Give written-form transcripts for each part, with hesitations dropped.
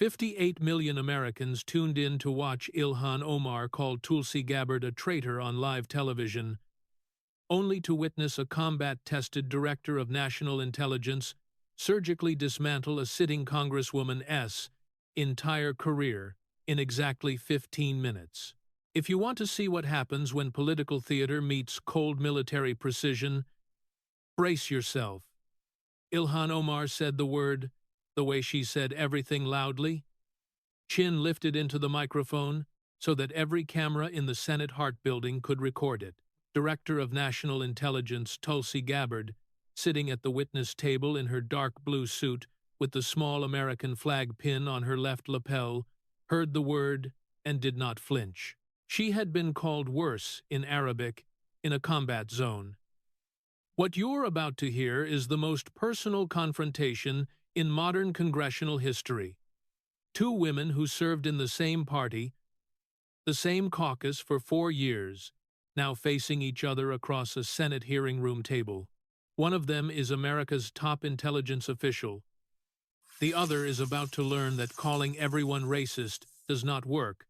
58 million Americans tuned in to watch Ilhan Omar call Tulsi Gabbard a traitor on live television, only to witness a combat-tested director of national intelligence surgically dismantle a sitting Congresswoman's entire career in exactly 15 minutes. If you want to see what happens when political theater meets cold military precision, brace yourself. Ilhan Omar said the word the way she said everything loudly, chin lifted into the microphone so that every camera in the Senate Hart building could record it. Director of National Intelligence Tulsi Gabbard, sitting at the witness table in her dark blue suit with the small American flag pin on her left lapel, heard the word and did not flinch. She had been called worse in Arabic in a combat zone. What you're about to hear is the most personal confrontation in modern congressional history. Two women who served in the same party, the same caucus for 4 years, now facing each other across a Senate hearing room table. One of them is America's top intelligence official. The other is about to learn that calling everyone racist does not work,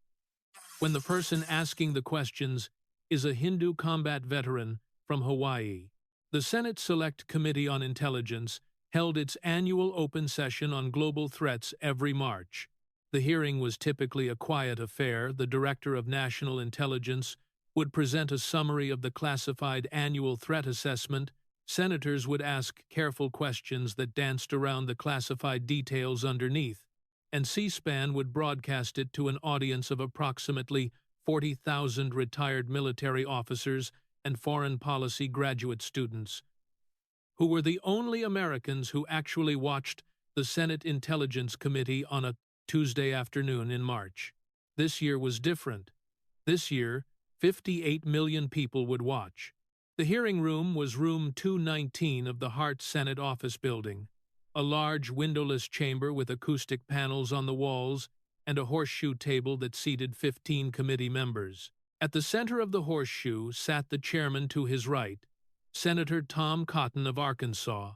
when the person asking the questions is a Hindu combat veteran from Hawaii. The Senate Select Committee on Intelligence held its annual open session on global threats every March. The hearing was typically a quiet affair. The Director of National Intelligence would present a summary of the classified annual threat assessment. Senators would ask careful questions that danced around the classified details underneath, and C-SPAN would broadcast it to an audience of approximately 40,000 retired military officers and foreign policy graduate students, who were the only Americans who actually watched the Senate Intelligence Committee on a Tuesday afternoon in March. This year was different. This year, 58 million people would watch. The hearing room was room 219 of the Hart Senate Office Building, a large windowless chamber with acoustic panels on the walls and a horseshoe table that seated 15 committee members. At the center of the horseshoe sat the chairman to his right, Senator Tom Cotton of Arkansas,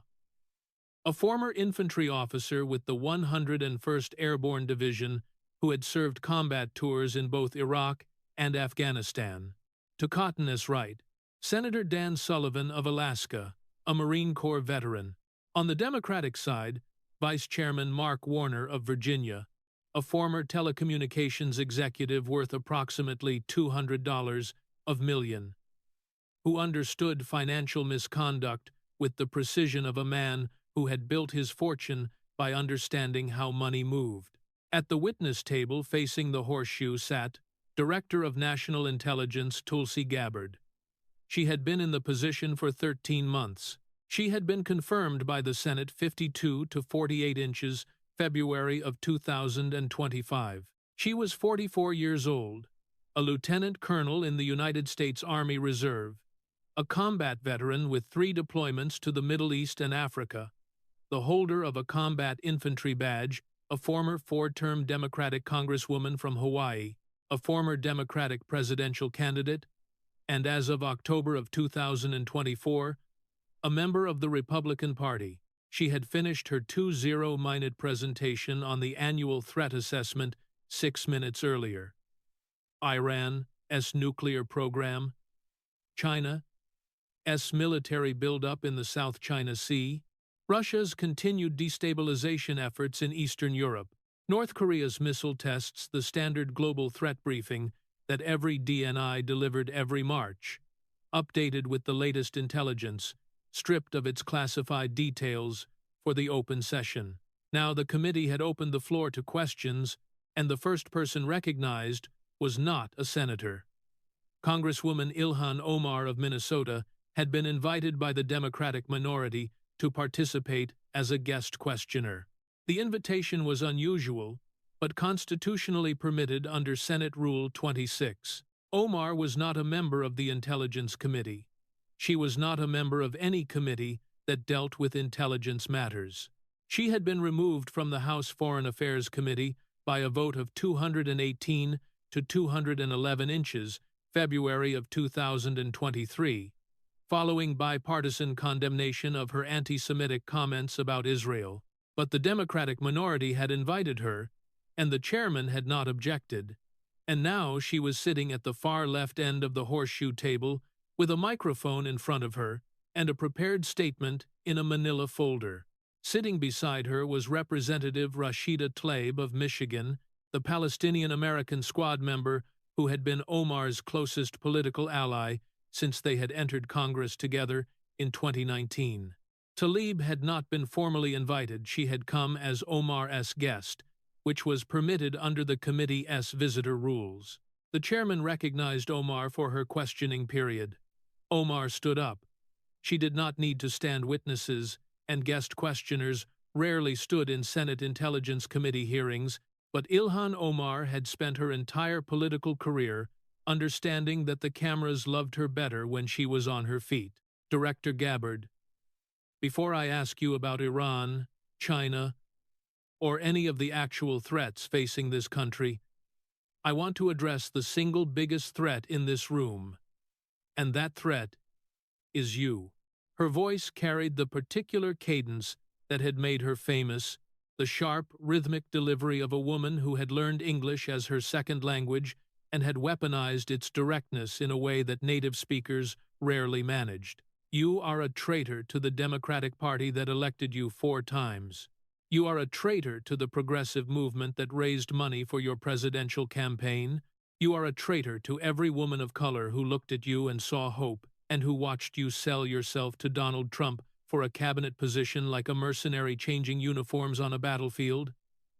a former infantry officer with the 101st Airborne Division who had served combat tours in both Iraq and Afghanistan. To Cotton's right, Senator Dan Sullivan of Alaska, a Marine Corps veteran. On the Democratic side, Vice Chairman Mark Warner of Virginia, a former telecommunications executive worth approximately $200 million, who understood financial misconduct with the precision of a man who had built his fortune by understanding how money moved. At the witness table facing the horseshoe sat Director of National Intelligence Tulsi Gabbard. She had been in the position for 13 months. She had been confirmed by the Senate 52 to 48 inches February of 2025. She was 44 years old, a lieutenant colonel in the United States Army Reserve, a combat veteran with 3 deployments to the Middle East and Africa, the holder of a combat infantry badge, a former 4-term Democratic Congresswoman from Hawaii, a former Democratic presidential candidate, and as of October of 2024, a member of the Republican Party. She had finished her 2-0-minute presentation on the annual threat assessment 6 minutes earlier. Iran's nuclear program, China's military buildup in the South China Sea, Russia's continued destabilization efforts in Eastern Europe, North Korea's missile tests, the standard global threat briefing that every DNI delivered every March, updated with the latest intelligence, stripped of its classified details for the open session. Now the committee had opened the floor to questions, and the first person recognized was not a senator. Congresswoman Ilhan Omar of Minnesota had been invited by the Democratic minority to participate as a guest questioner. The invitation was unusual, but constitutionally permitted under Senate Rule 26. Omar was not a member of the Intelligence Committee. She was not a member of any committee that dealt with intelligence matters. She had been removed from the House Foreign Affairs Committee by a vote of 218 to 211 inches, February of 2023, following bipartisan condemnation of her anti-Semitic comments about Israel. But the Democratic minority had invited her, and the chairman had not objected, and now she was sitting at the far left end of the horseshoe table with a microphone in front of her and a prepared statement in a manila folder. Sitting beside her was Representative Rashida Tlaib of Michigan, the Palestinian-American squad member who had been Omar's closest political ally since they had entered Congress together in 2019. Tlaib had not been formally invited. She had come as Omar's guest, which was permitted under the committee's visitor rules. The chairman recognized Omar for her questioning period. Omar stood up. She did not need to stand witnesses, and guest questioners rarely stood in Senate Intelligence Committee hearings, but Ilhan Omar had spent her entire political career understanding that the cameras loved her better when she was on her feet. Director Gabbard, before I ask you about Iran, China, or any of the actual threats facing this country, I want to address the single biggest threat in this room, and that threat is you. Her voice carried the particular cadence that had made her famous, the sharp, rhythmic delivery of a woman who had learned English as her second language and had weaponized its directness in a way that native speakers rarely managed. You are a traitor to the Democratic Party that elected you 4 times. You are a traitor to the progressive movement that raised money for your presidential campaign. You are a traitor to every woman of color who looked at you and saw hope, and who watched you sell yourself to Donald Trump for a cabinet position like a mercenary changing uniforms on a battlefield.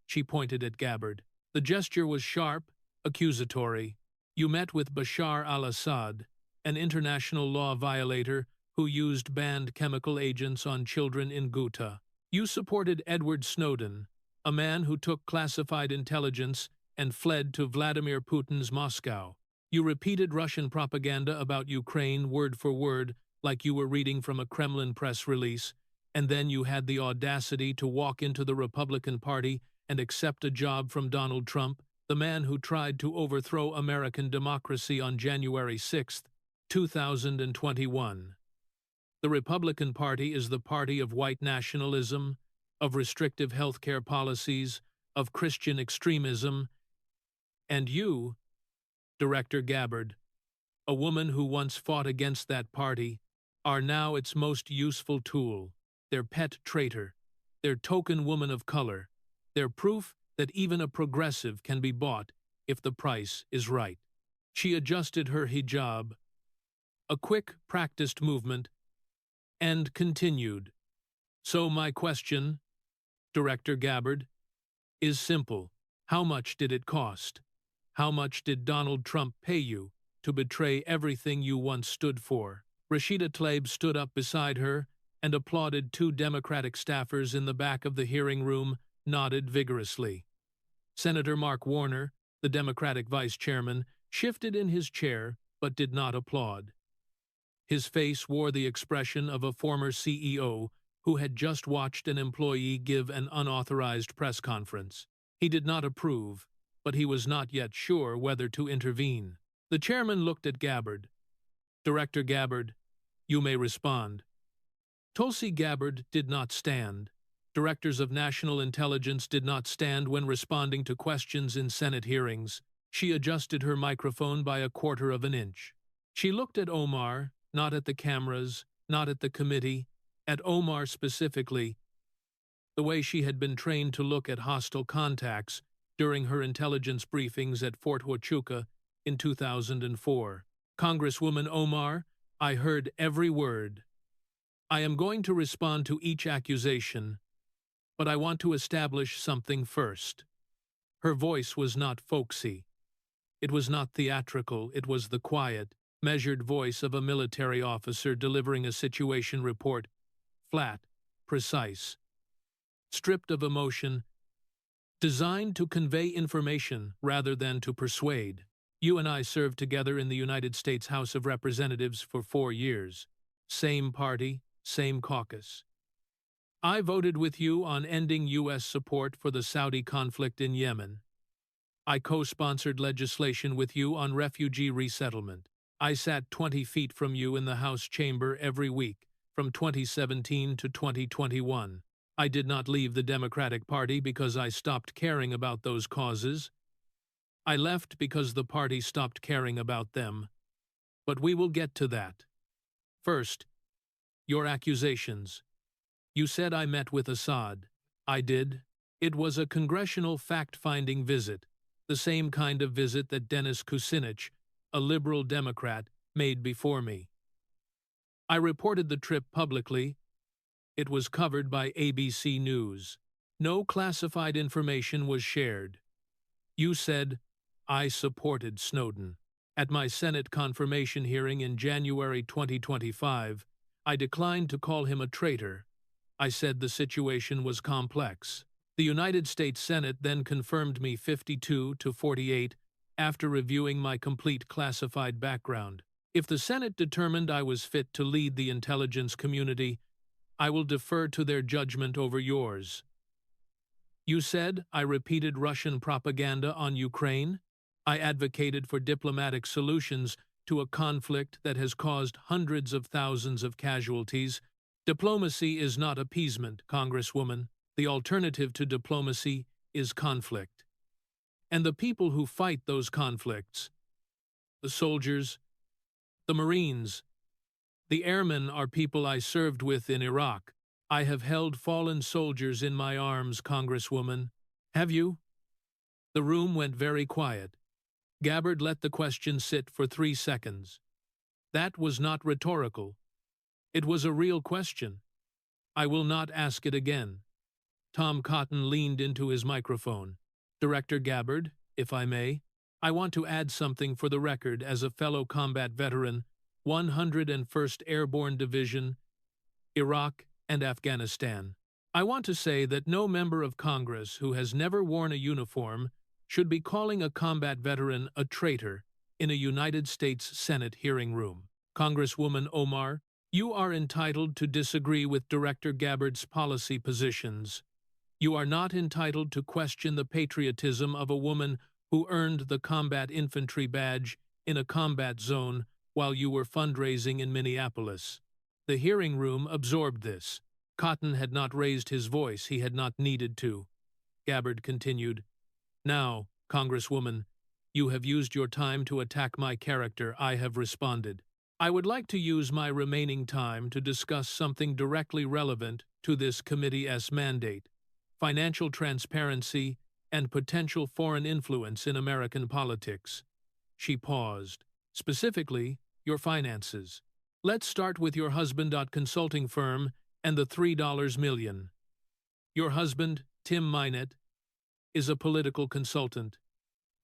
She pointed at Gabbard. The gesture was sharp, accusatory. You met with Bashar al-Assad, an international law violator who used banned chemical agents on children in Ghouta. You supported Edward Snowden, a man who took classified intelligence and fled to Vladimir Putin's Moscow. You repeated Russian propaganda about Ukraine word for word like you were reading from a Kremlin press release, and then you had the audacity to walk into the Republican Party and accept a job from Donald Trump, the man who tried to overthrow American democracy on January 6, 2021. The Republican Party is the party of white nationalism, of restrictive health care policies, of Christian extremism, and you, Director Gabbard, a woman who once fought against that party, are now its most useful tool, their pet traitor, their token woman of color, their proof that even a progressive can be bought if the price is right. She adjusted her hijab, a quick, practiced movement, and continued. So my question, Director Gabbard, is simple. How much did it cost? How much did Donald Trump pay you to betray everything you once stood for? Rashida Tlaib stood up beside her and applauded 2 Democratic staffers in the back of the hearing room, nodded vigorously. Senator Mark Warner, the Democratic vice chairman, shifted in his chair but did not applaud. His face wore the expression of a former CEO who had just watched an employee give an unauthorized press conference. He did not approve, but he was not yet sure whether to intervene. The chairman looked at Gabbard. Director Gabbard, you may respond. Tulsi Gabbard did not stand. Directors of National Intelligence did not stand when responding to questions in Senate hearings. She adjusted her microphone by 1/4 of an inch. She looked at Omar, not at the cameras, not at the committee, at Omar specifically, the way she had been trained to look at hostile contacts during her intelligence briefings at Fort Huachuca in 2004. Congresswoman Omar, I heard every word. I am going to respond to each accusation, but I want to establish something first. Her voice was not folksy. It was not theatrical. It was the quiet, measured voice of a military officer delivering a situation report, flat, precise, stripped of emotion, designed to convey information rather than to persuade. You and I served together in the United States House of Representatives for 4 years. Same party, same caucus. I voted with you on ending U.S. support for the Saudi conflict in Yemen. I co-sponsored legislation with you on refugee resettlement. I sat 20 feet from you in the House chamber every week, from 2017 to 2021. I did not leave the Democratic Party because I stopped caring about those causes. I left because the party stopped caring about them. But we will get to that. First, your accusations. You said I met with Assad. I did. It was a congressional fact-finding visit, the same kind of visit that Dennis Kucinich, a liberal Democrat, made before me. I reported the trip publicly. It was covered by ABC News. No classified information was shared. You said, I supported Snowden. At my Senate confirmation hearing in January 2025, I declined to call him a traitor. I said the situation was complex. The United States Senate then confirmed me 52-48 after reviewing my complete classified background. If the Senate determined I was fit to lead the intelligence community, I will defer to their judgment over yours. You said I repeated Russian propaganda on Ukraine. I advocated for diplomatic solutions to a conflict that has caused hundreds of thousands of casualties. Diplomacy is not appeasement, Congresswoman. The alternative to diplomacy is conflict. And the people who fight those conflicts, the soldiers, the Marines, the airmen are people I served with in Iraq. I have held fallen soldiers in my arms, Congresswoman. Have you? The room went very quiet. Gabbard let the question sit for 3 seconds. That was not rhetorical. It was a real question. I will not ask it again. Tom Cotton leaned into his microphone. Director Gabbard, if I may, I want to add something for the record as a fellow combat veteran, 101st Airborne Division, Iraq and Afghanistan. I want to say that no member of Congress who has never worn a uniform should be calling a combat veteran a traitor in a United States Senate hearing room. Congresswoman Omar, you are entitled to disagree with Director Gabbard's policy positions. You are not entitled to question the patriotism of a woman who earned the combat infantry badge in a combat zone while you were fundraising in Minneapolis. The hearing room absorbed this. Cotton had not raised his voice. He had not needed to. Gabbard continued, Now, Congresswoman, you have used your time to attack my character. I have responded. I would like to use my remaining time to discuss something directly relevant to this committee's mandate: financial transparency and potential foreign influence in American politics. She paused. Specifically, your finances. Let's start with your husband. Consulting firm and the $3 million. Your husband, Tim Minett, is a political consultant.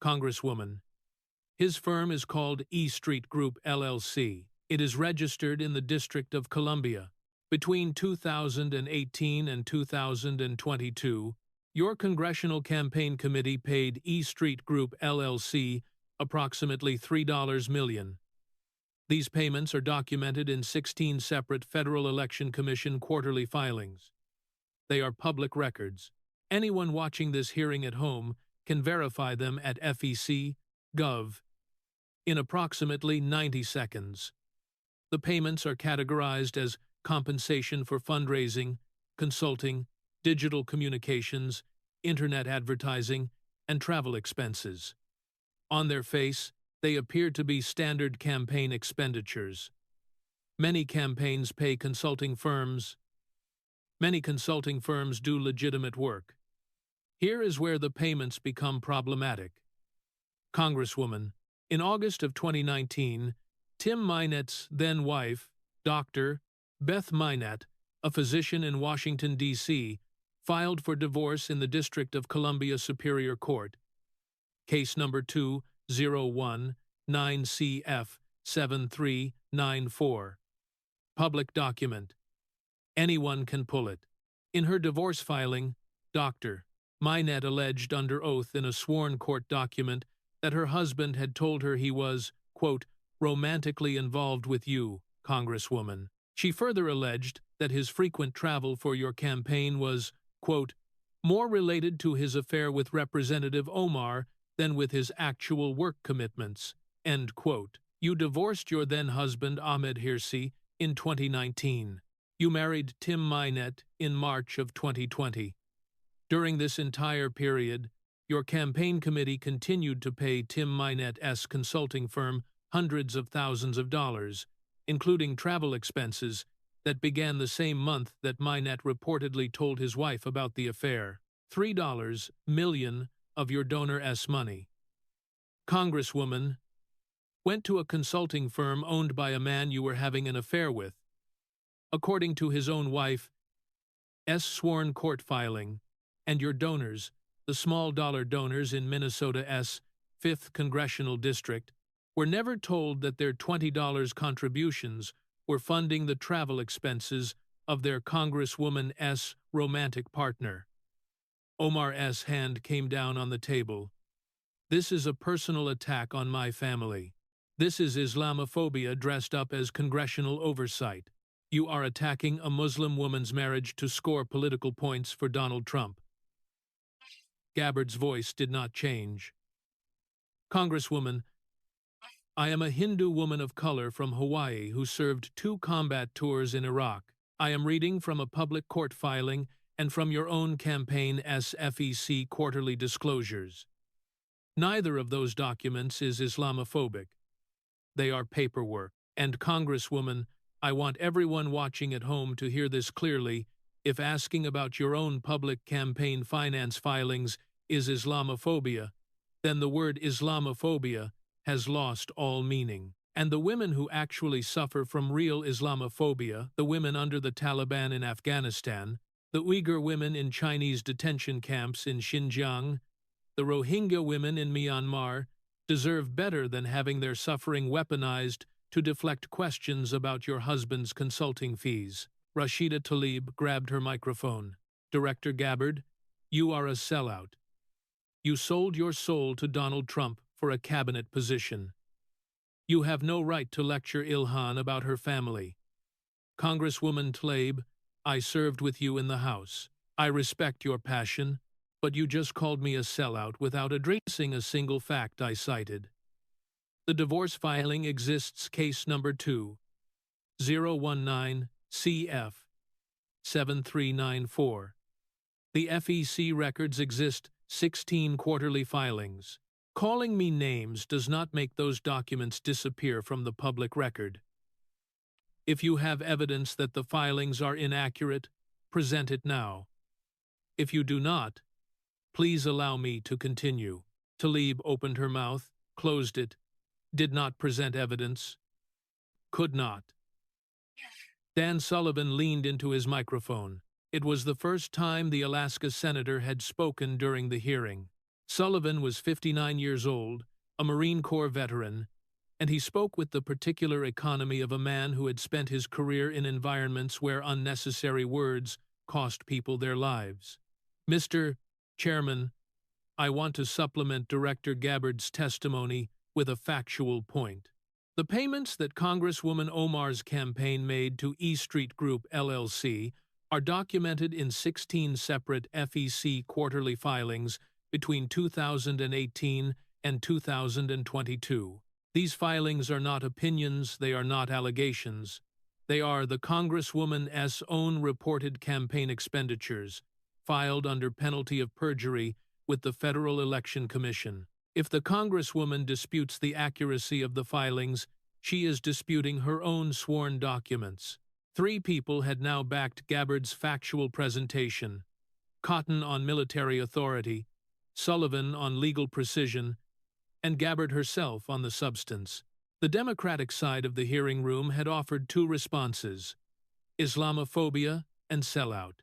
Congresswoman. His firm is called E Street Group, LLC. It is registered in the District of Columbia. Between 2018 and 2022, your Congressional Campaign Committee paid E Street Group, LLC approximately $3 million. These payments are documented in 16 separate Federal Election Commission quarterly filings. They are public records. Anyone watching this hearing at home can verify them at FEC.gov in approximately 90 seconds. The payments are categorized as compensation for fundraising, consulting, digital communications, internet advertising, and travel expenses. On their face, they appear to be standard campaign expenditures. Many campaigns pay consulting firms. Many consulting firms do legitimate work. Here is where the payments become problematic. Congresswoman, in August of 2019, Tim Minett's then-wife, Dr. Beth Minett, a physician in Washington, D.C., filed for divorce in the District of Columbia Superior Court. Case number 2019CF7394. Public document. Anyone can pull it. In her divorce filing, Dr. Minett alleged under oath in a sworn court document that her husband had told her he was, quote, romantically involved with you, Congresswoman. She further alleged that his frequent travel for your campaign was, quote, more related to his affair with Representative Omar than with his actual work commitments, end quote. You divorced your then-husband Ahmed Hirsi in 2019. You married Tim Minette in March of 2020. During this entire period, your campaign committee continued to pay Tim Minette's consulting firm hundreds of thousands of dollars, including travel expenses, that began the same month that Minette reportedly told his wife about the affair. $3 million of your donor's money. Congresswoman went to a consulting firm owned by a man you were having an affair with. According to his own wife's sworn court filing, and your donors, the small dollar donors in Minnesota's 5th Congressional District, were never told that their $20 contributions were funding the travel expenses of their Congresswoman's romantic partner. Omar's hand came down on the table. This is a personal attack on my family. This is Islamophobia dressed up as congressional oversight. You are attacking a Muslim woman's marriage to score political points for Donald Trump. Gabbard's voice did not change. Congresswoman, I am a Hindu woman of color from Hawaii who served 2 combat tours in Iraq. I am reading from a public court filing and from your own campaign's FEC quarterly disclosures. Neither of those documents is Islamophobic. They are paperwork. And Congresswoman, I want everyone watching at home to hear this clearly. If asking about your own public campaign finance filings is Islamophobia, then the word Islamophobia has lost all meaning. And the women who actually suffer from real Islamophobia, the women under the Taliban in Afghanistan, the Uyghur women in Chinese detention camps in Xinjiang, the Rohingya women in Myanmar, deserve better than having their suffering weaponized to deflect questions about your husband's consulting fees. Rashida Tlaib grabbed her microphone. Director Gabbard, you are a sellout. You sold your soul to Donald Trump for a cabinet position. You have no right to lecture Ilhan about her family. Congresswoman Tlaib, I served with you in the House. I respect your passion, but you just called me a sellout without addressing a single fact I cited. The divorce filing exists case number 2-019 CF 7394. The FEC records exist 16 quarterly filings. Calling me names does not make those documents disappear from the public record. If you have evidence that the filings are inaccurate, present it now. If you do not, please allow me to continue. Tlaib opened her mouth, closed it, did not present evidence, could not. Dan Sullivan leaned into his microphone. It was the first time the Alaska senator had spoken during the hearing. Sullivan was 59 years old, a Marine Corps veteran, and he spoke with the particular economy of a man who had spent his career in environments where unnecessary words cost people their lives. Mr. Chairman, I want to supplement Director Gabbard's testimony with a factual point. The payments that Congresswoman Omar's campaign made to E Street Group LLC are documented in 16 separate FEC quarterly filings between 2018 and 2022. These filings are not opinions, they are not allegations. They are the Congresswoman's own reported campaign expenditures, filed under penalty of perjury with the Federal Election Commission. If the Congresswoman disputes the accuracy of the filings, she is disputing her own sworn documents. 3 people had now backed Gabbard's factual presentation: Cotton on military authority, Sullivan on legal precision, and Gabbard herself on the substance. The Democratic side of the hearing room had offered 2 responses: Islamophobia and sellout.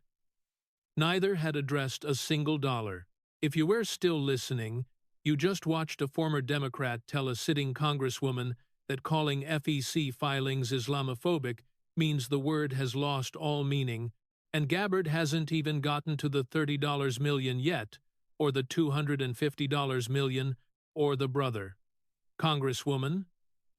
Neither had addressed a single dollar. If you were still listening, you just watched a former Democrat tell a sitting Congresswoman that calling FEC filings Islamophobic means the word has lost all meaning, and Gabbard hasn't even gotten to the $30 million yet, or the $250 million, or the brother. Congresswoman,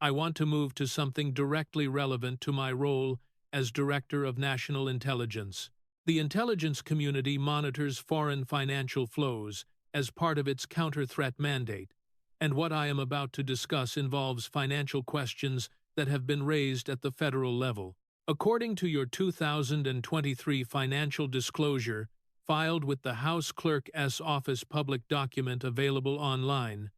I want to move to something directly relevant to my role as Director of National Intelligence. The intelligence community monitors foreign financial flows as part of its counter-threat mandate, and what I am about to discuss involves financial questions that have been raised at the federal level. According to your 2023 financial disclosure, filed with the House Clerk's Office public document available online,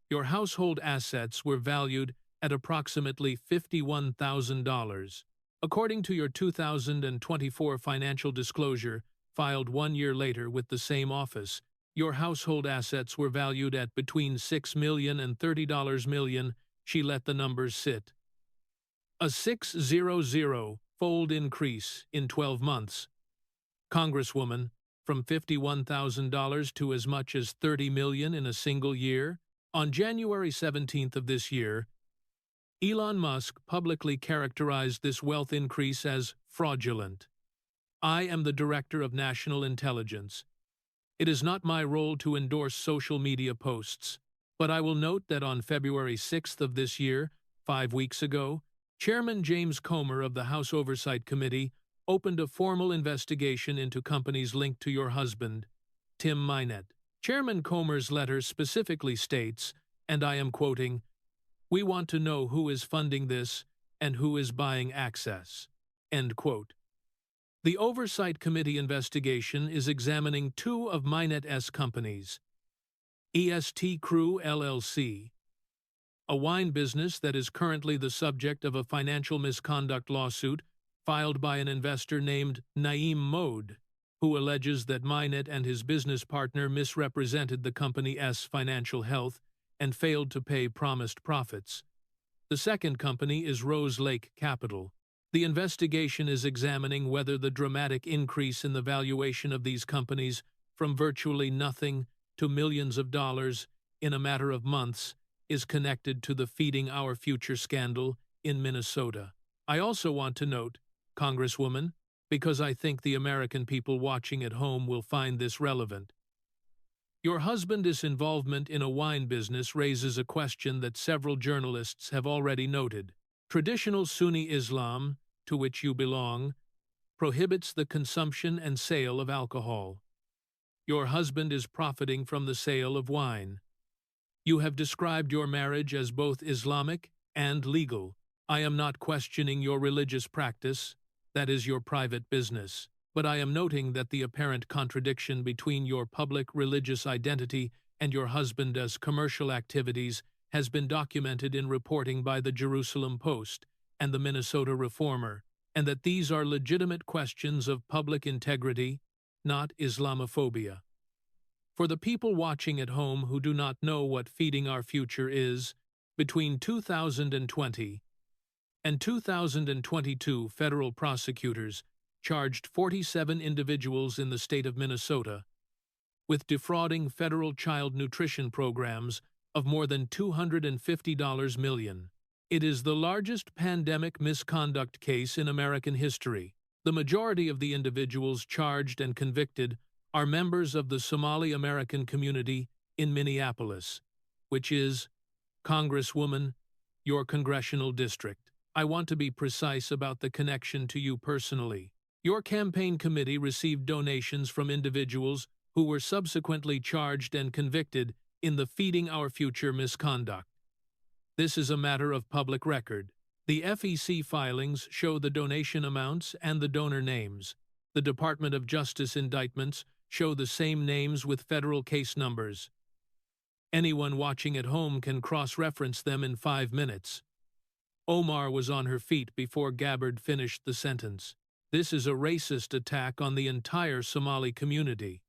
your household assets were valued at approximately $51,000. According to your 2024 financial disclosure, filed 1 year later with the same office, your household assets were valued at between $6 million and $30 million. She let the numbers sit. A 600-fold increase in 12 months. Congresswoman, from $51,000 to as much as $30 million in a single year. On January 17th of this year, Elon Musk publicly characterized this wealth increase as fraudulent. I am the Director of National Intelligence. It is not my role to endorse social media posts, but I will note that on February 6th of this year, 5 weeks ago, Chairman James Comer of the House Oversight Committee opened a formal investigation into companies linked to your husband, Tim Minett. Chairman Comer's letter specifically states, and I am quoting, "We want to know who is funding this and who is buying access." End quote. The Oversight Committee investigation is examining 2 of Minett's companies, EST Crew LLC, a wine business that is currently the subject of a financial misconduct lawsuit filed by an investor named Naeem Mode, who alleges that Minett and his business partner misrepresented the company's financial health and failed to pay promised profits. The second company is Rose Lake Capital. The investigation is examining whether the dramatic increase in the valuation of these companies from virtually nothing to millions of dollars in a matter of months is connected to the Feeding Our Future scandal in Minnesota. I also want to note, Congresswoman, because I think the American people watching at home will find this relevant. Your husband's involvement in a wine business raises a question that several journalists have already noted. Traditional Sunni Islam, to which you belong, prohibits the consumption and sale of alcohol. Your husband is profiting from the sale of wine. You have described your marriage as both Islamic and legal. I am not questioning your religious practice, that is your private business, but I am noting that the apparent contradiction between your public religious identity and your husband's commercial activities has been documented in reporting by the Jerusalem Post and the Minnesota Reformer, and that these are legitimate questions of public integrity, not Islamophobia. For the people watching at home who do not know what Feeding Our Future is, between 2020 and 2022, federal prosecutors charged 47 individuals in the state of Minnesota with defrauding federal child nutrition programs of more than $250 million. It is the largest pandemic misconduct case in American history. The majority of the individuals charged and convicted are members of the Somali American community in Minneapolis, which is, Congresswoman, your congressional district. I want to be precise about the connection to you personally. Your campaign committee received donations from individuals who were subsequently charged and convicted in the Feeding Our Future misconduct. This is a matter of public record. The FEC filings show the donation amounts and the donor names. The Department of Justice indictments show the same names with federal case numbers. Anyone watching at home can cross-reference them in 5 minutes. Omar was on her feet before Gabbard finished the sentence. This is a racist attack on the entire Somali community.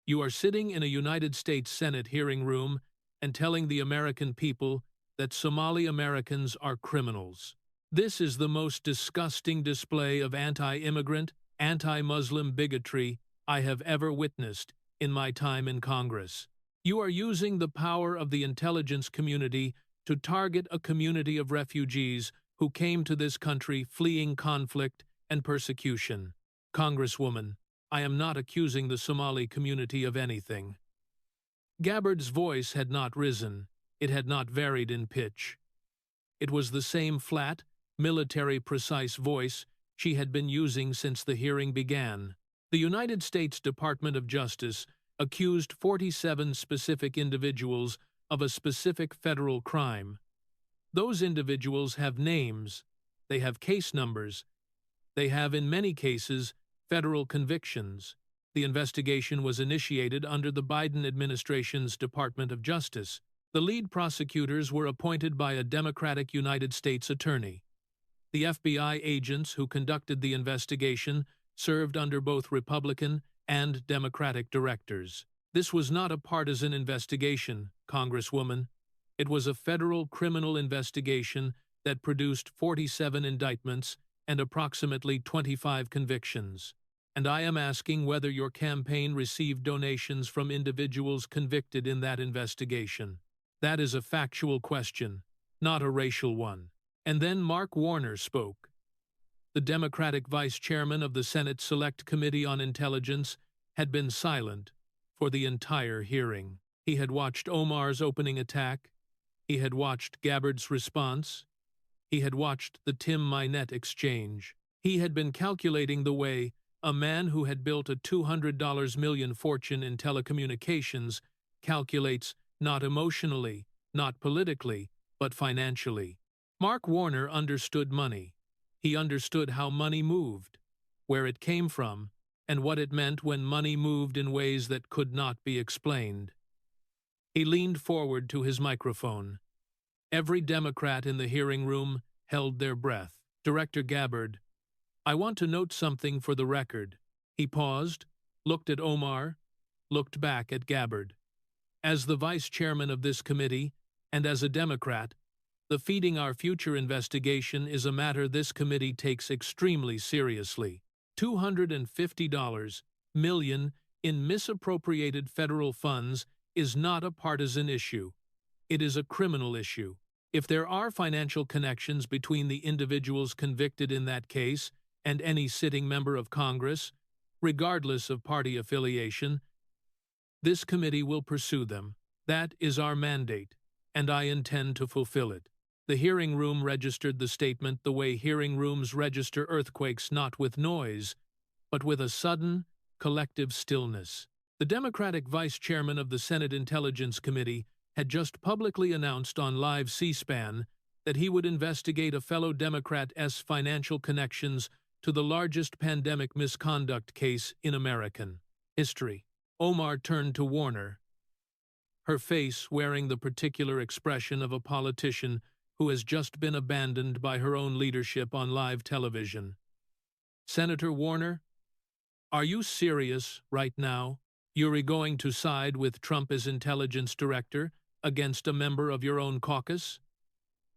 You are sitting in a United States Senate hearing room and telling the American people that Somali Americans are criminals. This is the most disgusting display of anti-immigrant, anti-Muslim bigotry I have ever witnessed in my time in Congress. You are using the power of the intelligence community to target a community of refugees who came to this country fleeing conflict and persecution. Congresswoman, I am not accusing the Somali community of anything. Gabbard's voice had not risen. It had not varied in pitch. It was the same flat, military-precise voice she had been using since the hearing began. The United States Department of Justice accused 47 specific individuals of a specific federal crime. Those individuals have names, they have case numbers, They have, in many cases, federal convictions. The investigation was initiated under the Biden administration's Department of Justice. The lead prosecutors were appointed by a Democratic United States attorney. The FBI agents who conducted the investigation served under both Republican and Democratic directors. This was not a partisan investigation, Congresswoman. It was a federal criminal investigation that produced 47 indictments and approximately 25 convictions. And I am asking whether your campaign received donations from individuals convicted in that investigation. That is a factual question, not a racial one. And then Mark Warner spoke. The Democratic vice chairman of the Senate Select Committee on Intelligence had been silent for the entire hearing. He had watched Omar's opening attack. He had watched Gabbard's response. He had watched the Tim Minette exchange. He had been calculating the way a man who had built a $200 million fortune in telecommunications calculates not emotionally, not politically, but financially. Mark Warner understood money. He understood how money moved, where it came from, and what it meant when money moved in ways that could not be explained. He leaned forward to his microphone. Every Democrat in the hearing room held their breath. Director Gabbard, I want to note something for the record. He paused, looked at Omar, looked back at Gabbard. As the vice chairman of this committee, and as a Democrat, the Feeding Our Future investigation is a matter this committee takes extremely seriously. $250 million in misappropriated federal funds is not a partisan issue. It is a criminal issue. If there are financial connections between the individuals convicted in that case and any sitting member of Congress, regardless of party affiliation, this committee will pursue them. That is our mandate, and I intend to fulfill it. The hearing room registered the statement the way hearing rooms register earthquakes, not with noise, but with a sudden, collective stillness. The Democratic vice chairman of the Senate Intelligence Committee had just publicly announced on live C-SPAN that he would investigate a fellow Democrat's financial connections to the largest pandemic misconduct case in American history. Omar turned to Warner, her face wearing the particular expression of a politician who has just been abandoned by her own leadership on live television. Senator Warner, are you serious right now? You're going to side with Trump as intelligence director against a member of your own caucus?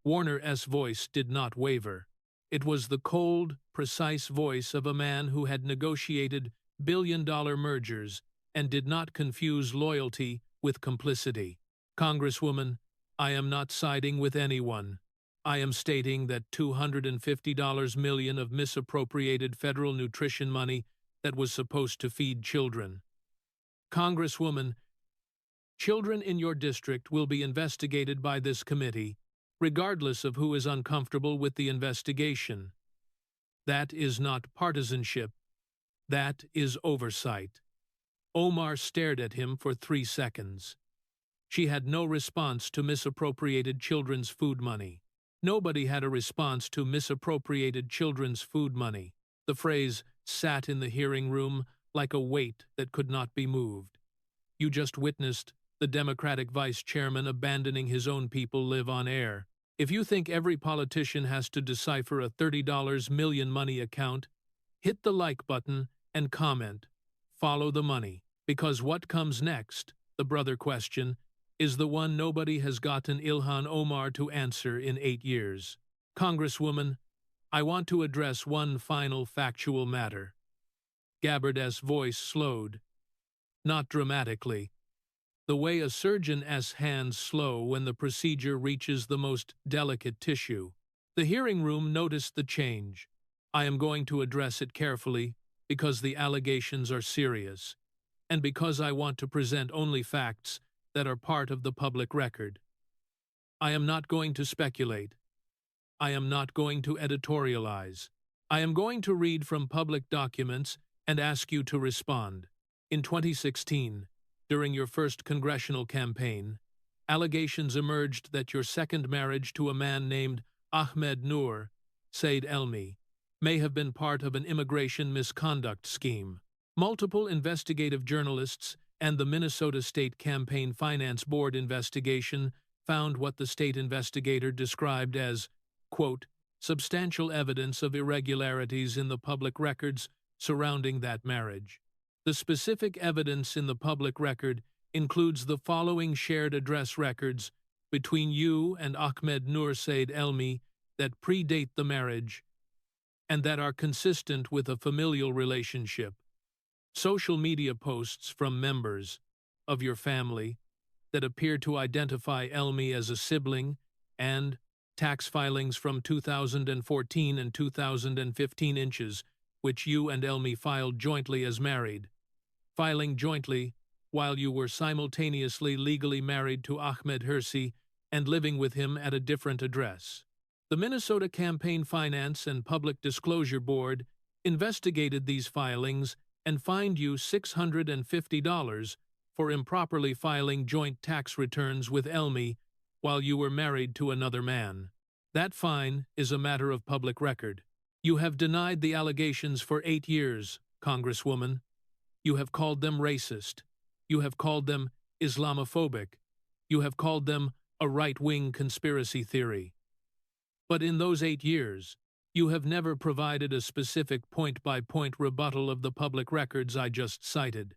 Warner's voice did not waver. It was the cold, precise voice of a man who had negotiated billion-dollar mergers and did not confuse loyalty with complicity. Congresswoman, I am not siding with anyone. I am stating that $250 million of misappropriated federal nutrition money that was supposed to feed children. Congresswoman, children in your district will be investigated by this committee, regardless of who is uncomfortable with the investigation. That is not partisanship. That is oversight. Omar stared at him for 3 seconds. She had no response to misappropriated children's food money. Nobody had a response to misappropriated children's food money. The phrase sat in the hearing room like a weight that could not be moved. You just witnessed the Democratic vice chairman abandoning his own people live on air. If you think every politician has to decipher a $30 million money account, hit the like button and comment. Follow the money. Because what comes next, the brother question, is the one nobody has gotten Ilhan Omar to answer in 8 years. Congresswoman, I want to address one final factual matter. Gabbard's voice slowed. Not dramatically. The way a surgeon's hands slow when the procedure reaches the most delicate tissue. The hearing room noticed the change. I am going to address it carefully because the allegations are serious, and because I want to present only facts that are part of the public record. I am not going to speculate. I am not going to editorialize. I am going to read from public documents and ask you to respond. In 2016, during your first congressional campaign, allegations emerged that your second marriage to a man named Ahmed Noor, Said Elmi, may have been part of an immigration misconduct scheme. Multiple investigative journalists and the Minnesota State Campaign Finance Board investigation found what the state investigator described as, quote, substantial evidence of irregularities in the public records surrounding that marriage. The specific evidence in the public record includes the following shared address records between you and Ahmed Nursaid Elmi that predate the marriage and that are consistent with a familial relationship. Social media posts from members of your family that appear to identify Elmi as a sibling, and tax filings from 2014 and 2015 inches, which you and Elmi filed jointly as married, filing jointly while you were simultaneously legally married to Ahmed Hirsi and living with him at a different address. The Minnesota Campaign Finance and Public Disclosure Board investigated these filings and fined you $650 for improperly filing joint tax returns with Elmi while you were married to another man. That fine is a matter of public record. You have denied the allegations for 8 years, Congresswoman. You have called them racist. You have called them Islamophobic. You have called them a right-wing conspiracy theory. But in those 8 years, you have never provided a specific point-by-point rebuttal of the public records I just cited.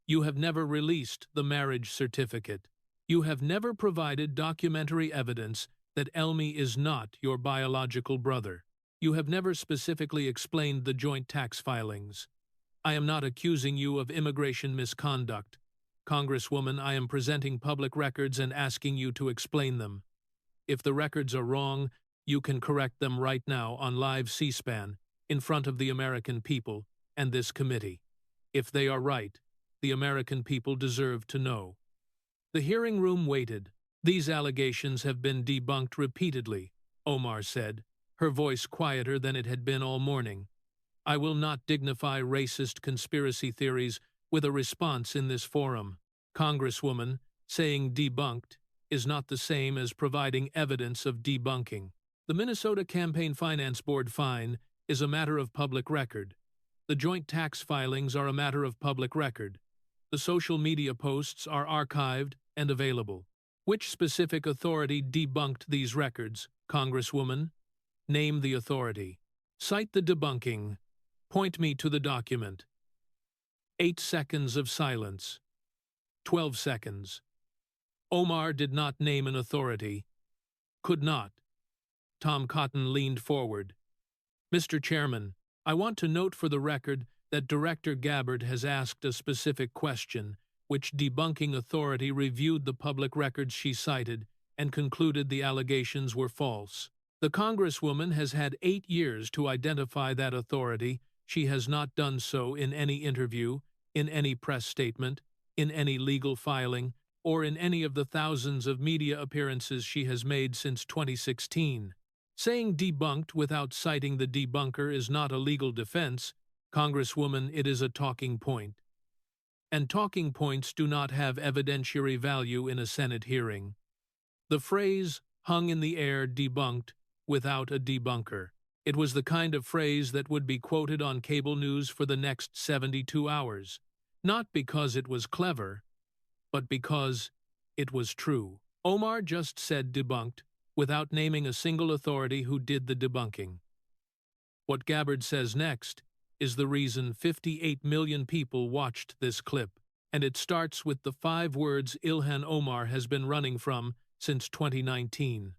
You have never released the marriage certificate. You have never provided documentary evidence that Elmi is not your biological brother. You have never specifically explained the joint tax filings. I am not accusing you of immigration misconduct. Congresswoman, I am presenting public records and asking you to explain them. If the records are wrong, you can correct them right now on live C-SPAN in front of the American people and this committee. If they are right, the American people deserve to know. The hearing room waited. These allegations have been debunked repeatedly, Omar said, her voice quieter than it had been all morning. I will not dignify racist conspiracy theories with a response in this forum. Congresswoman, saying debunked is not the same as providing evidence of debunking. The Minnesota Campaign Finance Board fine is a matter of public record. The joint tax filings are a matter of public record. The social media posts are archived and available. Which specific authority debunked these records, Congresswoman? Name the authority. Cite the debunking. Point me to the document. 8 seconds of silence. 12 seconds. Omar did not name an authority. Could not. Tom Cotton leaned forward. Mr. Chairman, I want to note for the record that Director Gabbard has asked a specific question, which debunking authority reviewed the public records she cited and concluded the allegations were false. The Congresswoman has had 8 years to identify that authority. She has not done so in any interview, in any press statement, in any legal filing, or in any of the thousands of media appearances she has made since 2016. Saying debunked without citing the debunker is not a legal defense, Congresswoman, it is a talking point. And talking points do not have evidentiary value in a Senate hearing. The phrase hung in the air debunked without a debunker. It was the kind of phrase that would be quoted on cable news for the next 72 hours, not because it was clever, but because it was true. Omar just said debunked, without naming a single authority who did the debunking. What Gabbard says next is the reason 58 million people watched this clip, and it starts with the 5 words Ilhan Omar has been running from since 2019.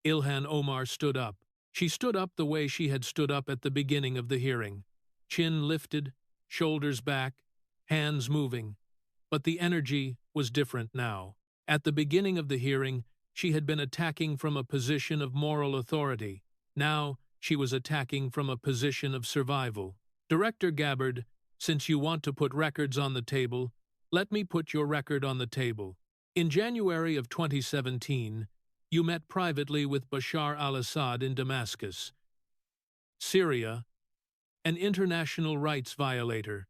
Ilhan Omar stood up. She stood up the way she had stood up at the beginning of the hearing. Chin lifted, shoulders back, hands moving. But the energy was different now. At the beginning of the hearing, she had been attacking from a position of moral authority. Now, she was attacking from a position of survival. Director Gabbard, since you want to put records on the table, let me put your record on the table. In January of 2017, you met privately with Bashar al-Assad in Damascus, Syria, an international rights violator.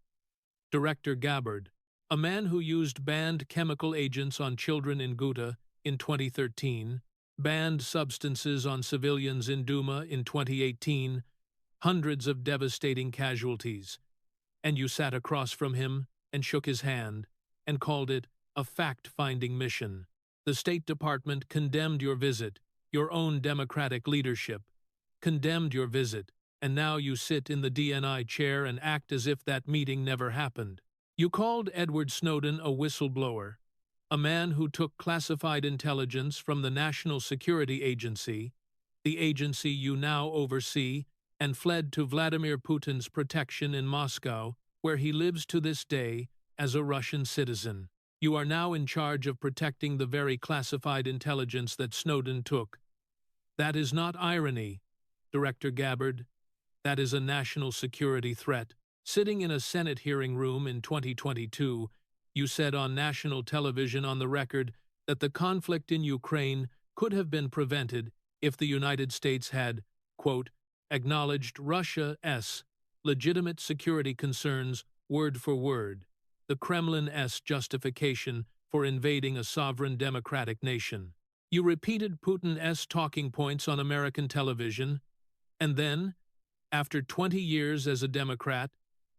Director Gabbard, a man who used banned chemical agents on children in Ghouta in 2013, banned substances on civilians in Douma in 2018, hundreds of devastating casualties, and you sat across from him and shook his hand and called it a fact-finding mission. The State Department condemned your visit, your own Democratic leadership condemned your visit, and now you sit in the DNI chair and act as if that meeting never happened. You called Edward Snowden a whistleblower, a man who took classified intelligence from the National Security Agency, the agency you now oversee, and fled to Vladimir Putin's protection in Moscow, where he lives to this day as a Russian citizen. You are now in charge of protecting the very classified intelligence that Snowden took. That is not irony, Director Gabbard. That is a national security threat. Sitting in a Senate hearing room in 2022, you said on national television on the record that the conflict in Ukraine could have been prevented if the United States had, quote, acknowledged Russia's legitimate security concerns word for word, the Kremlin's justification for invading a sovereign democratic nation. You repeated Putin's talking points on American television, and then, after 20 years as a Democrat,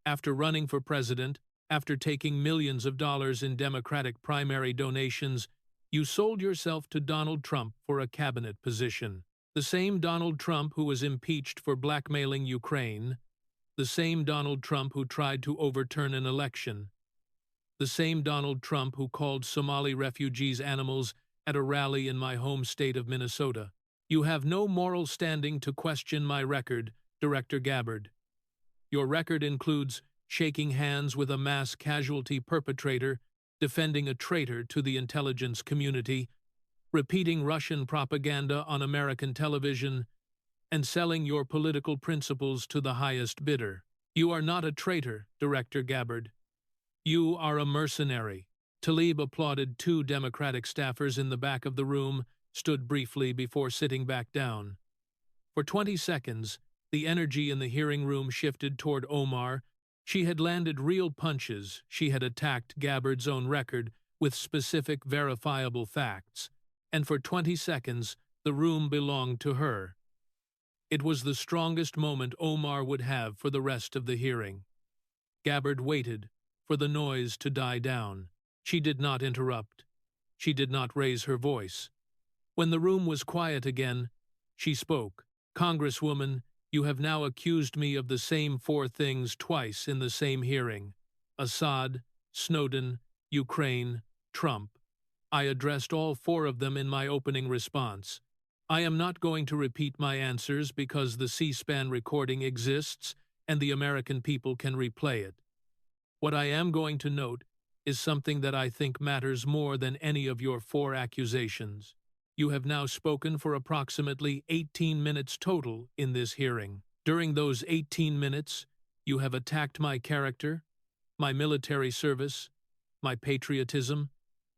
after running for president, after taking millions of dollars in Democratic primary donations, you sold yourself to Donald Trump for a cabinet position. The same Donald Trump who was impeached for blackmailing Ukraine, the same Donald Trump who tried to overturn an election, the same Donald Trump who called Somali refugees animals at a rally in my home state of Minnesota. You have no moral standing to question my record, Director Gabbard. Your record includes shaking hands with a mass casualty perpetrator, defending a traitor to the intelligence community, repeating Russian propaganda on American television, and selling your political principles to the highest bidder. You are not a traitor, Director Gabbard. You are a mercenary. Tlaib applauded. Two Democratic staffers in the back of the room stood briefly before sitting back down. For 20 seconds, the energy in the hearing room shifted toward Omar. She had landed real punches. She had attacked Gabbard's own record with specific, verifiable facts. And for 20 seconds, the room belonged to her. It was the strongest moment Omar would have for the rest of the hearing. Gabbard waited for the noise to die down. She did not interrupt. She did not raise her voice. When the room was quiet again, she spoke. Congresswoman, you have now accused me of the same 4 things twice in the same hearing. Assad, Snowden, Ukraine, Trump. I addressed all 4 of them in my opening response. I am not going to repeat my answers because the C-SPAN recording exists and the American people can replay it. What I am going to note is something that I think matters more than any of your 4 accusations. You have now spoken for approximately 18 minutes total in this hearing. During those 18 minutes, you have attacked my character, my military service, my patriotism,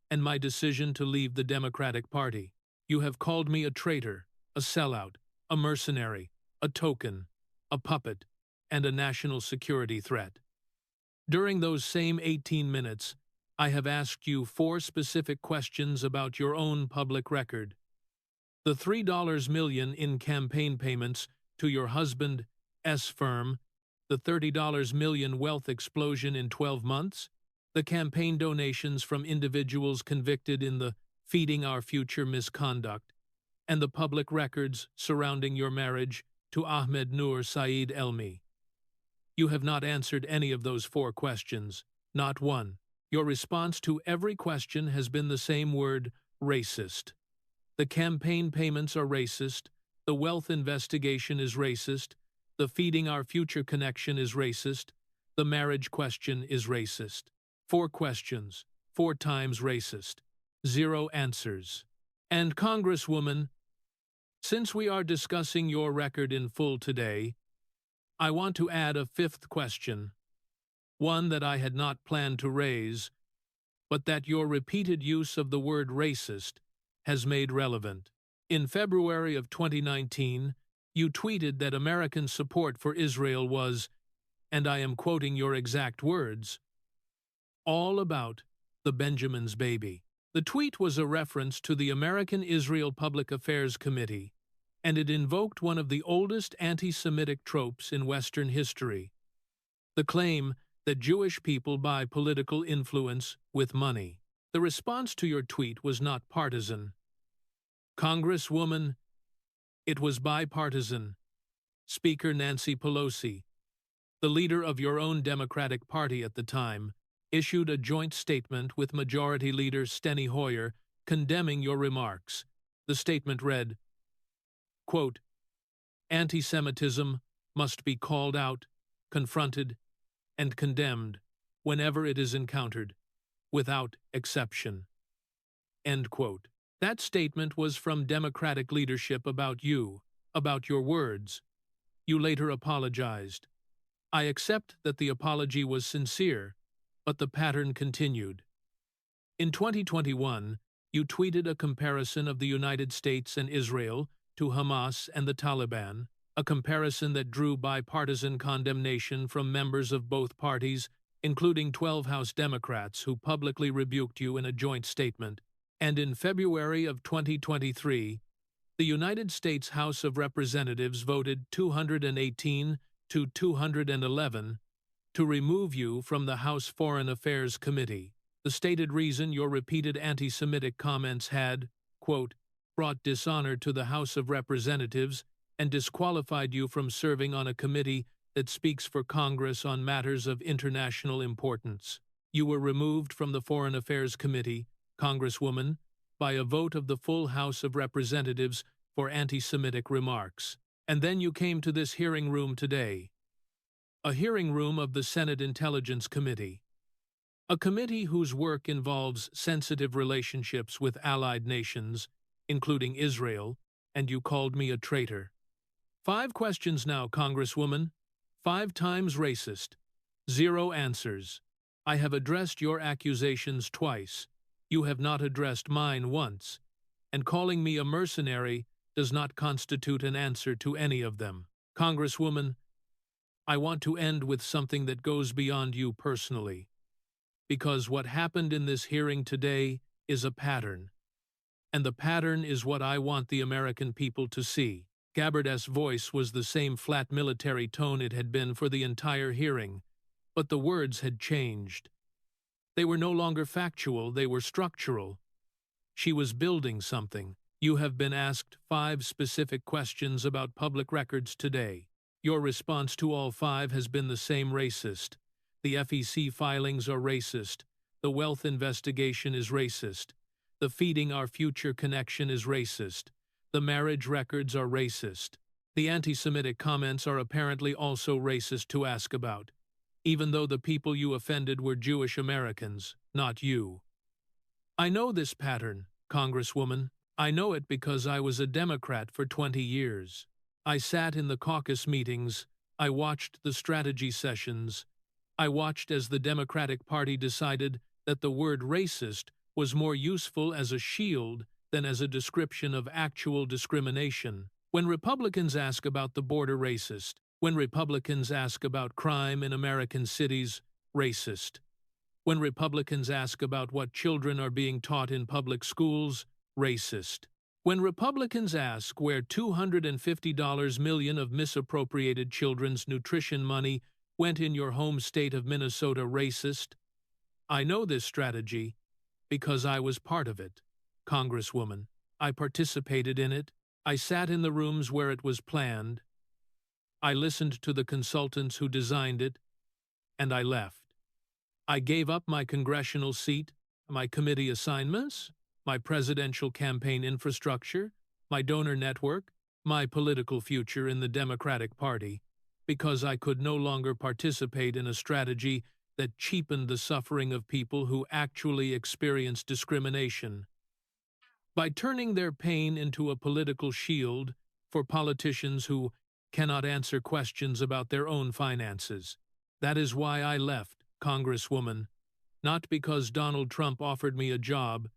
and my decision to leave the Democratic Party. You have called me a traitor, a sellout, a mercenary, a token, a puppet, and a national security threat. During those same 18 minutes, I have asked you 4 specific questions about your own public record. The $3 million in campaign payments to your husband's firm, the $30 million wealth explosion in 12 months, the campaign donations from individuals convicted in the Feeding Our Future misconduct, and the public records surrounding your marriage to Ahmed Noor Saeed Elmi. You have not answered any of those 4 questions, not one. Your response to every question has been the same word, racist. The campaign payments are racist, the wealth investigation is racist, the Feeding Our Future connection is racist, the marriage question is racist. 4 questions, 4 times racist. 0 answers. And Congresswoman, since we are discussing your record in full today, I want to add a 5th question, one that I had not planned to raise, but that your repeated use of the word racist has made relevant. In February of 2019, you tweeted that American support for Israel was, and I am quoting your exact words, all about the Benjamin's baby. The tweet was a reference to the American Israel Public Affairs Committee and it invoked one of the oldest anti-Semitic tropes in Western history, the claim that Jewish people buy political influence with money. The response to your tweet was not partisan. Congresswoman, it was bipartisan. Speaker Nancy Pelosi, the leader of your own Democratic Party at the time, issued a joint statement with Majority Leader Steny Hoyer condemning your remarks. The statement read, quote, "Anti-Semitism must be called out, confronted, and condemned whenever it is encountered, without exception." End quote. That statement was from Democratic leadership about you, about your words. You later apologized. I accept that the apology was sincere, but the pattern continued. In 2021, you tweeted a comparison of the United States and Israel to Hamas and the Taliban, a comparison that drew bipartisan condemnation from members of both parties, including 12 House Democrats who publicly rebuked you in a joint statement. And in February of 2023, the United States House of Representatives voted 218 to 211 to remove you from the House Foreign Affairs Committee. The stated reason your repeated anti-Semitic comments had, quote, brought dishonor to the House of Representatives and disqualified you from serving on a committee that speaks for Congress on matters of international importance. You were removed from the Foreign Affairs Committee, Congresswoman, by a vote of the full House of Representatives for anti-Semitic remarks. And then you came to this hearing room today, a hearing room of the Senate Intelligence Committee, a committee whose work involves sensitive relationships with allied nations, including Israel, and you called me a traitor. 5 questions now, Congresswoman. 5 times racist. 0 answers. I have addressed your accusations twice. You have not addressed mine once. And calling me a mercenary does not constitute an answer to any of them. Congresswoman, I want to end with something that goes beyond you personally. Because what happened in this hearing today is a pattern. And the pattern is what I want the American people to see. Gabbard's voice was the same flat military tone it had been for the entire hearing, but the words had changed. They were no longer factual, they were structural. She was building something. You have been asked 5 specific questions about public records today. Your response to all 5 has been the same: racist. The FEC filings are racist. The wealth investigation is racist. The Feeding Our Future connection is racist. The marriage records are racist. The anti-Semitic comments are apparently also racist to ask about, even though the people you offended were Jewish Americans, not you. I know this pattern, Congresswoman. I know it because I was a Democrat for 20 years. I sat in the caucus meetings. I watched the strategy sessions. I watched as the Democratic Party decided that the word racist was more useful as a shield than as a description of actual discrimination. When Republicans ask about the border, racist. When Republicans ask about crime in American cities, racist. When Republicans ask about what children are being taught in public schools, racist. When Republicans ask where $250 million of misappropriated children's nutrition money went in your home state of Minnesota, racist. I know this strategy because I was part of it, Congresswoman. I participated in it. I sat in the rooms where it was planned. I listened to the consultants who designed it, and I left. I gave up my congressional seat, my committee assignments, my presidential campaign infrastructure, my donor network, my political future in the Democratic Party, because I could no longer participate in a strategy that cheapened the suffering of people who actually experience discrimination. By turning their pain into a political shield for politicians who cannot answer questions about their own finances. That is why I left, Congresswoman. Not because Donald Trump offered me a job,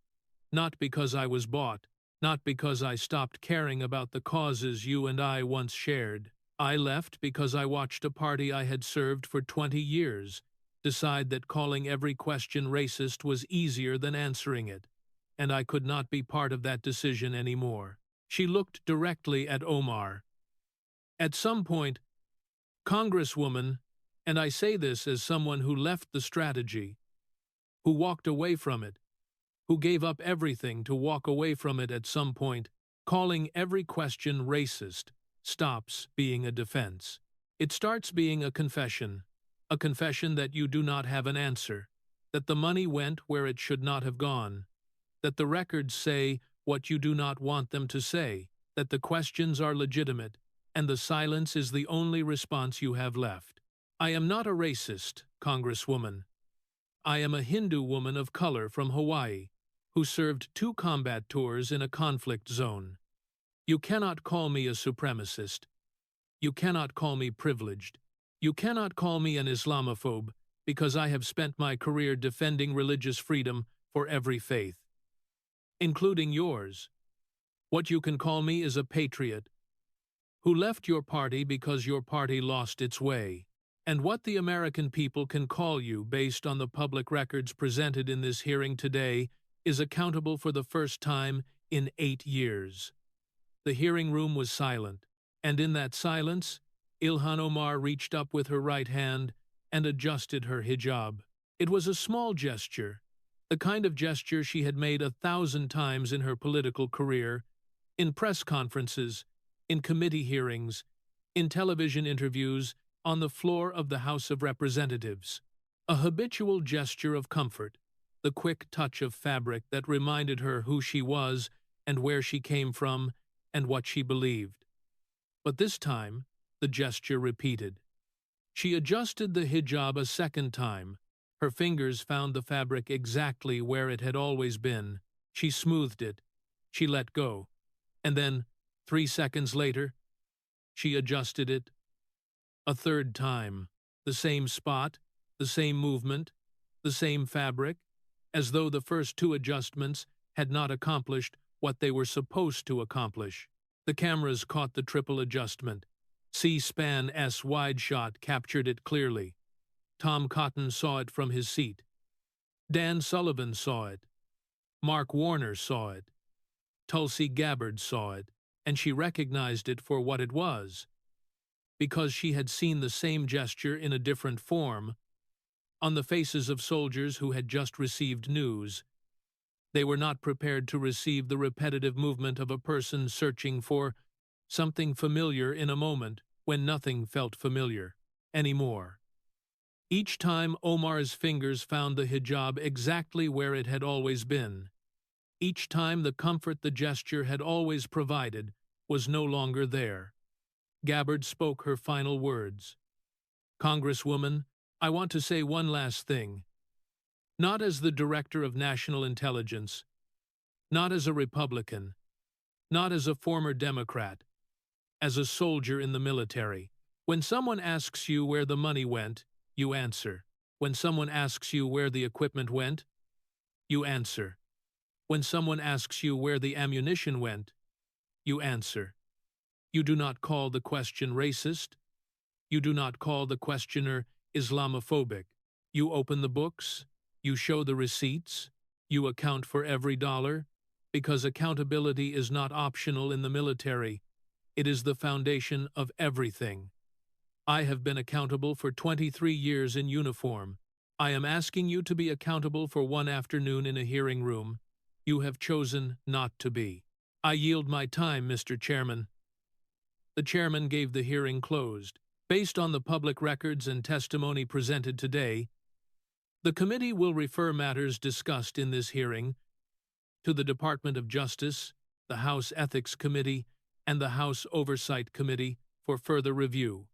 not because I was bought, not because I stopped caring about the causes you and I once shared. I left because I watched a party I had served for 20 years decide that calling every question racist was easier than answering it, and I could not be part of that decision anymore. She looked directly at Omar. At some point, Congresswoman, and I say this as someone who left the strategy, who walked away from it, who gave up everything to walk away from it at some point, calling every question racist, stops being a defense. It starts being a confession that you do not have an answer, that the money went where it should not have gone, that the records say what you do not want them to say, that the questions are legitimate, and the silence is the only response you have left. I am not a racist, Congresswoman. I am a Hindu woman of color from Hawaii, who served 2 combat tours in a conflict zone. You cannot call me a supremacist. You cannot call me privileged. You cannot call me an Islamophobe, because I have spent my career defending religious freedom for every faith, including yours. What you can call me is a patriot, who left your party because your party lost its way. And what the American people can call you based on the public records presented in this hearing today is accountable for the first time in 8 years. The hearing room was silent, and in that silence, Ilhan Omar reached up with her right hand and adjusted her hijab. It was a small gesture, the kind of gesture she had made 1,000 times in her political career, in press conferences, in committee hearings, in television interviews, on the floor of the House of Representatives. A habitual gesture of comfort, the quick touch of fabric that reminded her who she was and where she came from and what she believed. But this time, the gesture repeated. She adjusted the hijab a second time. Her fingers found the fabric exactly where it had always been. She smoothed it. She let go. And then, 3 seconds later, she adjusted it a third time. The same spot, the same movement, the same fabric, as though the first 2 adjustments had not accomplished what they were supposed to accomplish. The cameras caught the triple adjustment. C-SPAN-S wide shot captured it clearly. Tom Cotton saw it from his seat. Dan Sullivan saw it. Mark Warner saw it. Tulsi Gabbard saw it, and she recognized it for what it was, because she had seen the same gesture in a different form on the faces of soldiers who had just received news. They were not prepared to receive the repetitive movement of a person searching for something familiar in a moment when nothing felt familiar anymore. Each time Omar's fingers found the hijab exactly where it had always been. Each time the comfort the gesture had always provided was no longer there. Gabbard spoke her final words. Congresswoman, I want to say one last thing. Not as the Director of National Intelligence, not as a Republican, not as a former Democrat, as a soldier in the military. When someone asks you where the money went, you answer. When someone asks you where the equipment went, you answer. When someone asks you where the ammunition went, you answer. You do not call the question racist. You do not call the questioner Islamophobic. You open the books. You show the receipts. You account for every dollar, because accountability is not optional in the military. It is the foundation of everything. I have been accountable for 23 years in uniform. I am asking you to be accountable for one afternoon in a hearing room. You have chosen not to be. I yield my time, Mr. Chairman. The chairman gave the hearing closed. Based on the public records and testimony presented today, the committee will refer matters discussed in this hearing to the Department of Justice, the House Ethics Committee, and the House Oversight Committee for further review.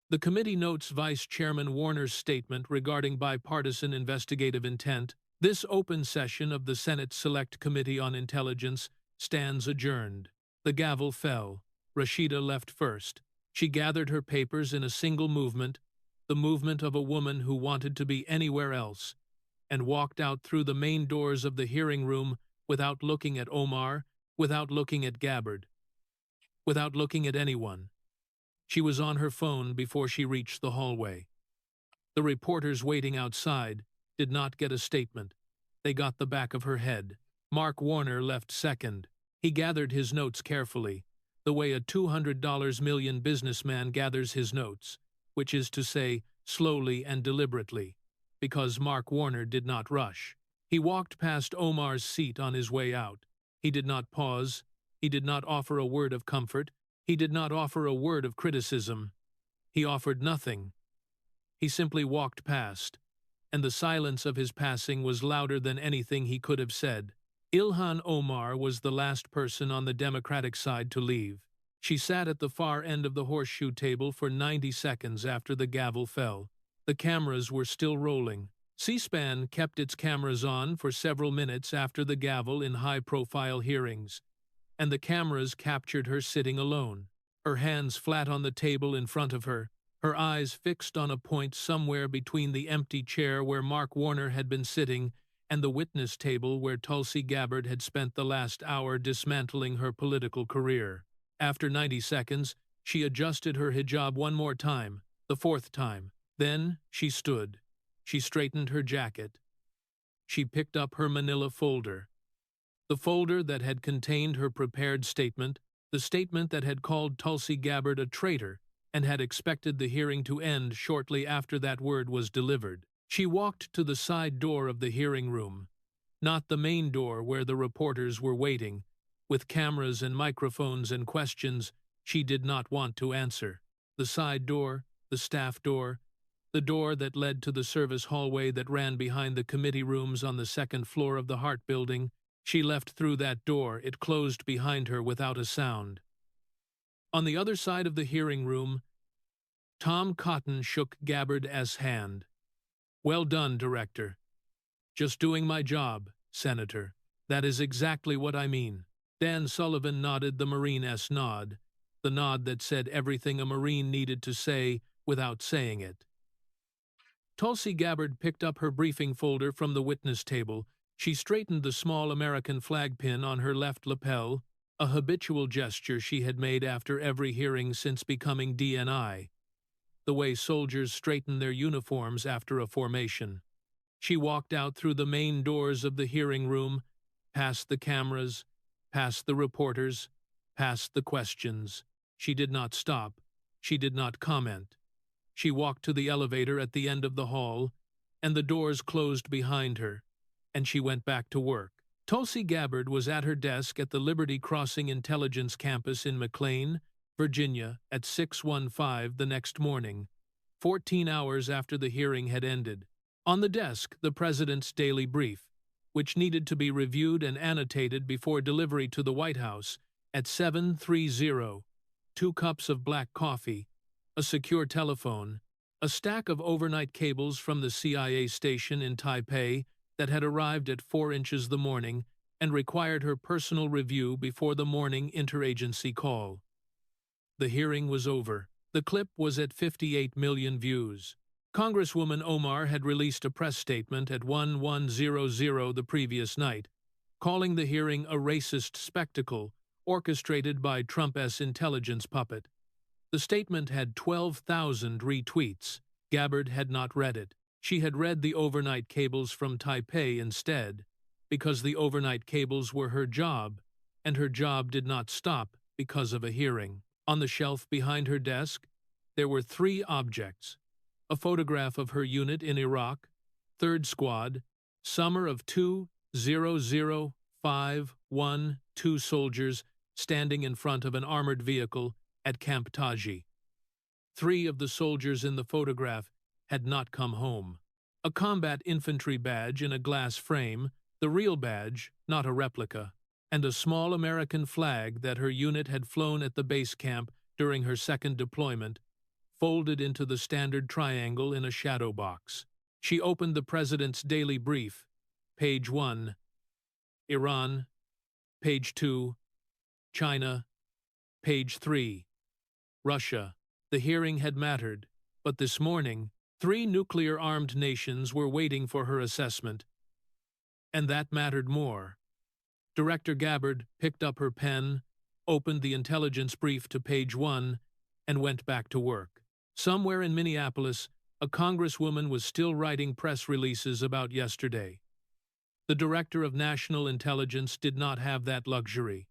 The committee notes Vice Chairman Warner's statement regarding bipartisan investigative intent. This open session of the Senate Select Committee on Intelligence stands adjourned. The gavel fell. Rashida left first. She gathered her papers in a single movement, the movement of a woman who wanted to be anywhere else, and walked out through the main doors of the hearing room without looking at Omar, without looking at Gabbard, without looking at anyone. She was on her phone before she reached the hallway. The reporters waiting outside did not get a statement. They got the back of her head. Mark Warner left second. He gathered his notes carefully, the way a $200 million businessman gathers his notes, which is to say, slowly and deliberately, because Mark Warner did not rush. He walked past Omar's seat on his way out. He did not pause. He did not offer a word of comfort. He did not offer a word of criticism. He offered nothing. He simply walked past, and the silence of his passing was louder than anything he could have said. Ilhan Omar was the last person on the Democratic side to leave. She sat at the far end of the horseshoe table for 90 seconds after the gavel fell. The cameras were still rolling. C-SPAN kept its cameras on for several minutes after the gavel in high-profile hearings, and the cameras captured her sitting alone, her hands flat on the table in front of her, her eyes fixed on a point somewhere between the empty chair where Mark Warner had been sitting and the witness table where Tulsi Gabbard had spent the last hour dismantling her political career. After 90 seconds, she adjusted her hijab one more time, the fourth time. Then she stood. She straightened her jacket. She picked up her manila folder. The folder that had contained her prepared statement, the statement that had called Tulsi Gabbard a traitor and had expected the hearing to end shortly after that word was delivered. She walked to the side door of the hearing room, not the main door where the reporters were waiting, with cameras and microphones and questions she did not want to answer. The side door, the staff door, the door that led to the service hallway that ran behind the committee rooms on the second floor of the Hart Building. She left through that door. It closed behind her without a sound. On the other side of the hearing room, Tom Cotton shook Gabbard's hand. "Well done, Director. Just doing my job, Senator. That is exactly what I mean." Dan Sullivan nodded the Marine's nod, the nod that said everything a Marine needed to say without saying it. Tulsi Gabbard picked up her briefing folder from the witness table. She straightened the small American flag pin on her left lapel, a habitual gesture she had made after every hearing since becoming DNI, the way soldiers straighten their uniforms after a formation. She walked out through the main doors of the hearing room, past the cameras, past the reporters, past the questions. She did not stop. She did not comment. She walked to the elevator at the end of the hall, and the doors closed behind her, and she went back to work. Tulsi Gabbard was at her desk at the Liberty Crossing Intelligence Campus in McLean, Virginia, at 6:15 the next morning, 14 hours after the hearing had ended. On the desk, the president's daily brief, which needed to be reviewed and annotated before delivery to the White House at 7:30, 2 cups of black coffee, a secure telephone, a stack of overnight cables from the CIA station in Taipei that had arrived at 4 inches the morning and required her personal review before the morning interagency call. The hearing was over. The clip was at 58 million views. Congresswoman Omar had released a press statement at 1100 the previous night, calling the hearing a racist spectacle orchestrated by Trump's intelligence puppet. The statement had 12,000 retweets. Gabbard had not read it. She had read the overnight cables from Taipei instead, because the overnight cables were her job, and her job did not stop because of a hearing. On the shelf behind her desk, there were 3 objects: a photograph of her unit in Iraq, 3rd Squad, summer of 200512 soldiers standing in front of an armored vehicle at Camp Taji. 3 of the soldiers in the photograph had not come home. A combat infantry badge in a glass frame, the real badge, not a replica, and a small American flag that her unit had flown at the base camp during her second deployment, folded into the standard triangle in a shadow box. She opened the president's daily brief. Page 1, Iran. Page 2, China. Page 3, Russia. The hearing had mattered, but this morning, 3 nuclear-armed nations were waiting for her assessment, and that mattered more. Director Gabbard picked up her pen, opened the intelligence brief to page 1, and went back to work. Somewhere in Minneapolis, a congresswoman was still writing press releases about yesterday. The director of National Intelligence did not have that luxury.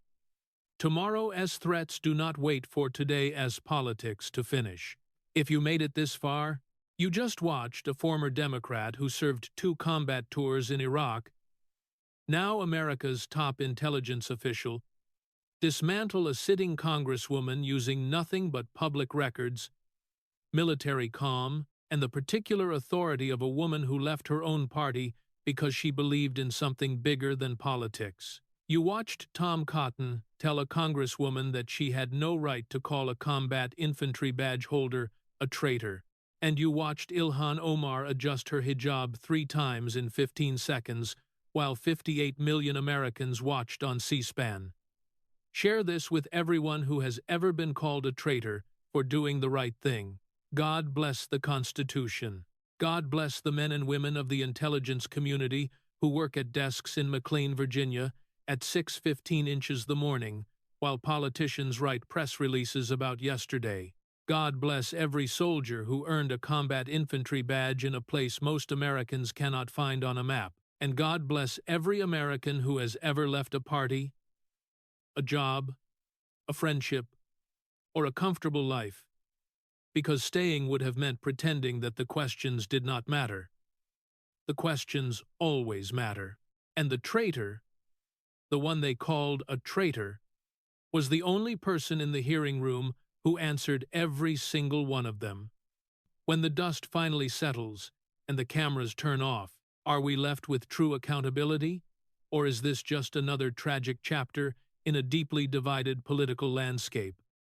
Tomorrow as threats do not wait for today as politics to finish. If you made it this far, you just watched a former Democrat who served 2 combat tours in Iraq, now America's top intelligence official, dismantle a sitting congresswoman using nothing but public records, military comm, and the particular authority of a woman who left her own party because she believed in something bigger than politics. You watched Tom Cotton tell a congresswoman that she had no right to call a combat infantry badge holder a traitor, and you watched Ilhan Omar adjust her hijab 3 times in 15 seconds while 58 million Americans watched on C-SPAN. Share this with everyone who has ever been called a traitor for doing the right thing. God bless the Constitution. God bless the men and women of the intelligence community who work at desks in McLean, Virginia, at 6:15 inches the morning, while politicians write press releases about yesterday. God bless every soldier who earned a combat infantry badge in a place most Americans cannot find on a map. And God bless every American who has ever left a party, a job, a friendship, or a comfortable life, because staying would have meant pretending that the questions did not matter. The questions always matter. And the traitor, the one they called a traitor, was the only person in the hearing room who answered every single one of them. When the dust finally settles and the cameras turn off, are we left with true accountability? Or is this just another tragic chapter in a deeply divided political landscape?